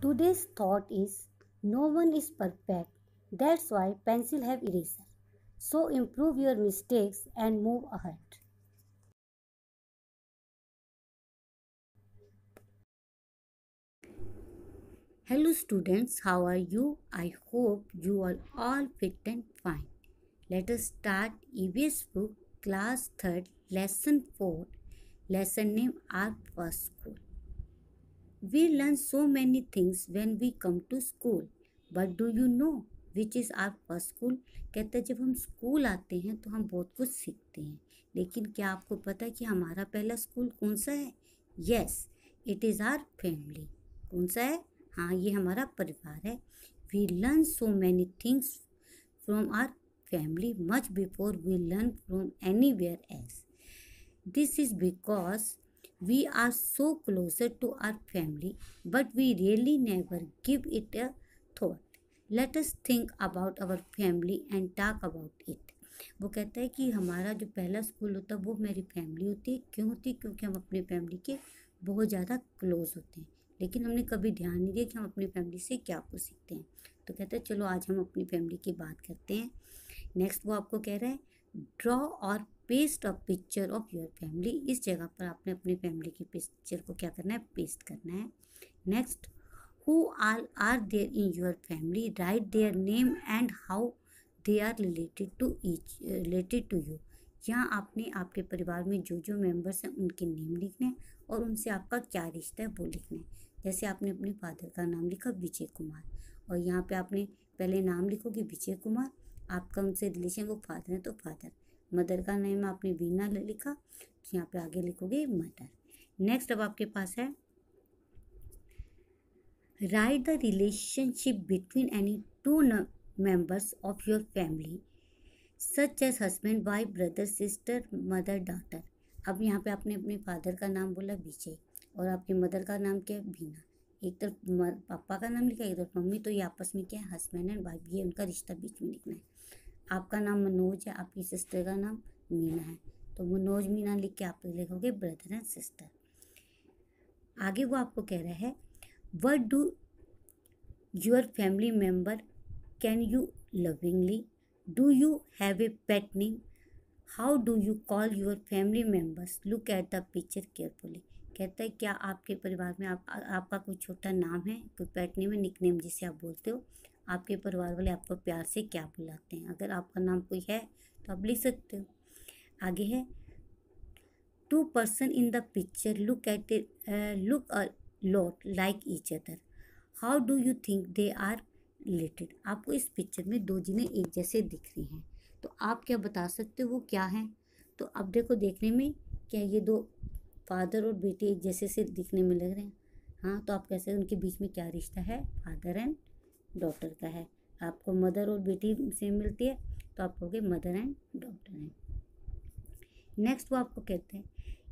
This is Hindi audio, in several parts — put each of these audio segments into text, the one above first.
Today's thought is no one is perfect. That's why pencil have eraser. So improve your mistakes and move ahead. Hello students, how are you? I hope you are all fit and fine. Let us start EBS book class 3rd lesson 4. Lesson name our first school. We learn so many things when we come to school. But do you know which is our first school? कहते हैं जब हम स्कूल आते हैं तो हम बहुत कुछ सीखते हैं, लेकिन क्या आपको पता है कि हमारा पहला स्कूल कौन सा है? Yes, it is our family. कौन सा है? हाँ, ये हमारा परिवार है. We learn so many things from our family much before we learn from anywhere else. This is because we are so closer to our family, but we really never give it a thought. Let us think about our family and talk about it. वो कहता है कि हमारा जो पहला स्कूल होता है वो मेरी फैमिली होती है. क्यों होती है? क्योंकि हम अपनी फैमिली के बहुत ज़्यादा क्लोज होते हैं, लेकिन हमने कभी ध्यान नहीं दिया कि हम अपनी फैमिली से क्या कुछ सीखते हैं. तो कहते हैं चलो आज हम अपनी फैमिली की बात करते हैं. नेक्स्ट वो आपको कह रहा है ड्रॉ और paste a picture of your family. इस जगह पर आपने अपनी फैमिली की पिक्चर को क्या करना है? पेस्ट करना है. Next, who all are there in your family? Write their name and how they are related to you. यहाँ आपने आपके परिवार में जो जो मेंबर्स हैं उनके नेम लिखने हैं और उनसे आपका क्या रिश्ता है वो लिखना है. जैसे आपने अपने फादर का नाम लिखा विजय कुमार, और यहाँ पे आपने पहले नाम लिखोगे विजय कुमार, आपका उनसे रिलेशन वो फादर है तो फादर. मदर का नेम आपने वीना लिखा तो यहाँ पे आगे लिखोगे मदर. नेक्स्ट अब आपके पास है write the relationship between any two members of your family such as husband wife brother sister mother daughter. अब यहाँ पे आपने अपने फादर का नाम बोला विजय और आपकी मदर का नाम क्या है? बीना. एक तरफ पापा का नाम लिखा, एक तरफ मम्मी, तो ये आपस में क्या है? Husband and wife. ये उनका रिश्ता बीच में लिखना है. आपका नाम मनोज है, आपकी सिस्टर का नाम मीना है, तो मनोज मीना लिख के आप लिखोगे ब्रदर एंड सिस्टर. आगे वो आपको कह रहा है what do your family member can you lovingly? Do you have A pet name? How do you call your family members? Look at the picture carefully. कहता है क्या आपके परिवार में आपका कोई छोटा नाम है, कोई पेट नेम है, निक नेम जिसे आप बोलते हो? आपके परिवार वाले आपको प्यार से क्या बुलाते हैं? अगर आपका नाम कोई है तो आप लिख सकते हो. आगे है two person in the picture look a lot like each other. How do you think they are related? आपको इस पिक्चर में दो जिन्हें एक जैसे दिख रही हैं, तो आप क्या बता सकते हो वो क्या हैं? तो अब देखो देखने में क्या ये दो फादर और बेटे एक जैसे से दिखने में लग रहे हैं? हाँ, तो आप कैसे उनके बीच में क्या रिश्ता है? फादर एंड डॉटर का है. आपको मदर और बेटी से मिलती है तो आप कहोगे मदर एंड डॉटर है. नेक्स्ट वो आपको कहते हैं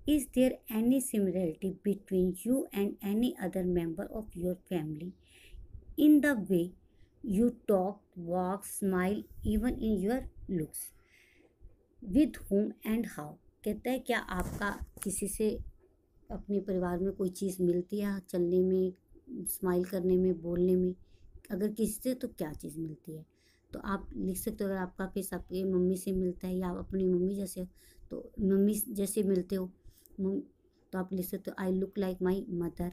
is there any similarity between you and any other member of your family in the way you talk walk smile even in your looks? With home and how. कहता है क्या आपका किसी से अपने परिवार में कोई चीज़ मिलती है? चलने में, स्माइल करने में, बोलने में. अगर किसी से तो क्या चीज़ मिलती है? तो आप लिख सकते हो अगर आपका फेस आपकी मम्मी से मिलता है या आप अपनी मम्मी जैसे हो तो मम्मी जैसे मिलते हो तो आप लिख सकते हो I look like my mother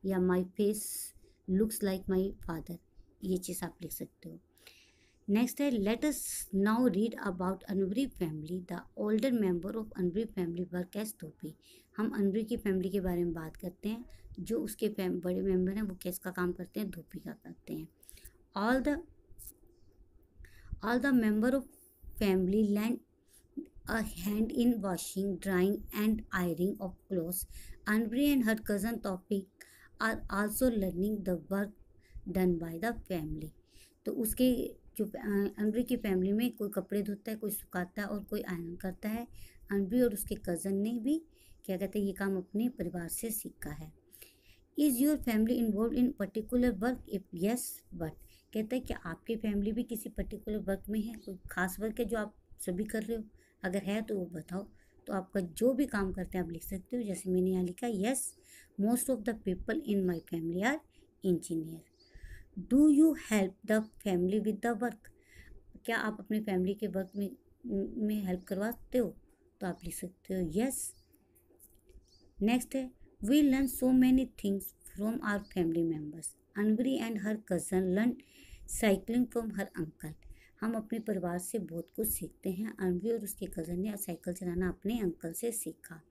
या my face looks like my father. ये चीज़ आप लिख सकते हो. नेक्स्ट है let us now read about Anwari family. The older member of Anwari family work as dhobi. हम अनवरी की फैमिली के बारे में बात करते हैं. जो उसके बड़े मेंबर हैं वो किसका काम करते हैं? धोबी का करते हैं. All the member of family lend a hand in washing, drying and ironing of clothes. Anvi and her cousin Tawfiq are also learning the work done by the family. तो उसके जो अनवरी की फैमिली में कोई कपड़े धोता है, कोई सुखाता है और कोई आयरन करता है. अनवरी और उसके कज़न ने भी क्या कहते हैं ये काम अपने परिवार से सीखा है. Is your family involve in particular work? If yes what. कहता है कि आपकी फैमिली भी किसी पर्टिकुलर वर्क में है? कोई खास वर्क है जो आप सभी कर रहे हो? अगर है तो वो बताओ. तो आपका जो भी काम करते हैं आप लिख सकते हो. जैसे मैंने यहाँ लिखा yes most of the people in my family are engineer. Do you help the family with the work? क्या आप अपनी फैमिली के वर्क में हेल्प करवाते हो? तो आप लिख सकते हो यस। नेक्स्ट है we learn so many things from our family members. Anwari and her cousin learn cycling from her uncle. हम अपने परिवार से बहुत कुछ सीखते हैं। अनवी और उसके कज़न ने साइकिल चलाना अपने अंकल से सीखा।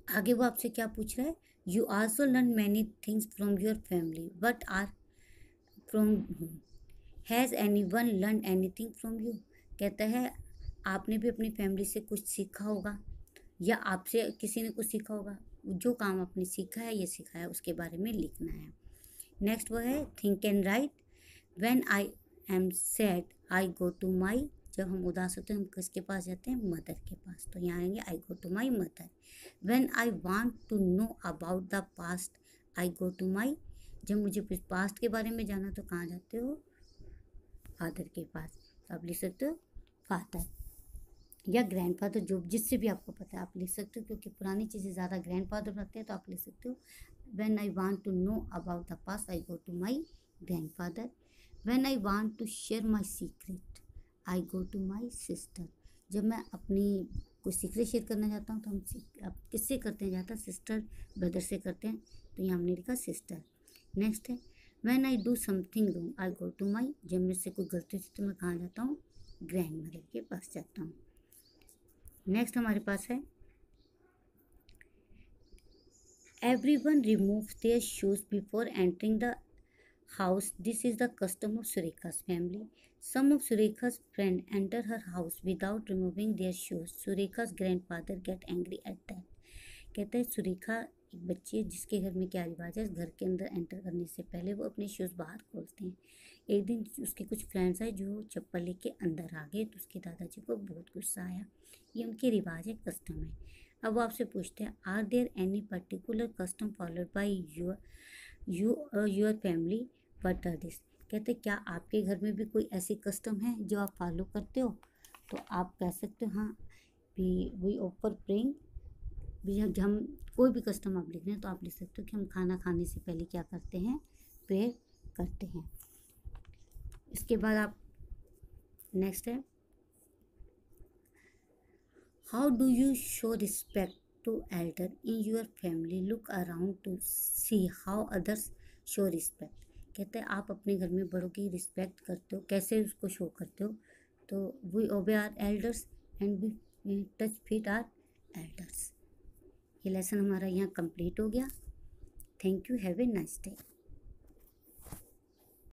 आगे वो आपसे क्या पूछ रहा है? You also learn many things from your family but are from home. Has anyone learn anything from you? कहता है आपने भी अपनी फैमिली से कुछ सीखा होगा या आपसे किसी ने कुछ सीखा होगा। जो काम आपने सीखा है या सिखाया उसके बारे में लिखना है। नेक्स्ट वो है think and write. When I am sad I go to my. जब हम उदास होते हैं हम किसके पास जाते हैं? मदर के पास। तो यहाँ आएंगे I go to my mother. When I want to know about the past I go to my. जब मुझे पास्ट के बारे में जाना तो कहाँ जाते हो? फादर के पास। तो आप लिख सकते हो फादर या ग्रैंडफादर, जो जिससे भी आपको पता है आप लिख सकते हो, क्योंकि पुरानी चीज़ें ज़्यादा ग्रैंडफादर बनते हैं तो आप लिख सकते हो when I want to know about the past I go to my grandfather. When I want to share my secret I go to my sister. जब मैं अपनी कोई सीक्रेट शेयर करना चाहता हूँ तो हम अब किससे करते हैं ज़्यादा? सिस्टर ब्रदर से करते हैं, तो यहाँ हमने लिखा सिस्टर। नेक्स्ट है when I do something wrong I go to my. जब मेरे से कोई गलती होती तो मैं कहाँ जाता हूँ? ग्रैंड मदर के पास जाता हूँ। नेक्स्ट हमारे पास है everyone remove their shoes before entering the house. This is the custom of Sureka's family. Some of Sureka's friends enter her house without removing their shoes. Sureka's grandfather get angry at that. कहता है सुरेखा एक बच्ची है जिसके घर में क्या रिवाज है, घर के अंदर एंटर करने से पहले वो अपने शूज़ बाहर खोलते हैं। एक दिन उसके कुछ फ्रेंड्स आए जो चप्पल लेके अंदर आ गए तो उसके दादाजी को बहुत गुस्सा आया। ये उनके रिवाज है, कस्टम है। अब वो आपसे पूछते हैं are there any particular custom followed by your family what are this. कहते क्या आपके घर में भी कोई ऐसी कस्टम है जो आप फॉलो करते हो? तो आप कह सकते हो हाँ वी ऑफर प्रेइंग। भी जब हम कोई भी कस्टम आप लिख रहे हैं तो आप लिख सकते हो कि हम खाना खाने से पहले क्या करते हैं? प्रेयर करते हैं। इसके बाद आप नेक्स्ट है how do you show respect to elder in your family? Look around to see how others show respect. कहते हैं आप अपने घर में बड़ों की रिस्पेक्ट करते हो, कैसे उसको शो करते हो? तो we obey our elders and we touch feet our elders. ये लेसन हमारा यहाँ कंप्लीट हो गया। Thank you, have a nice day.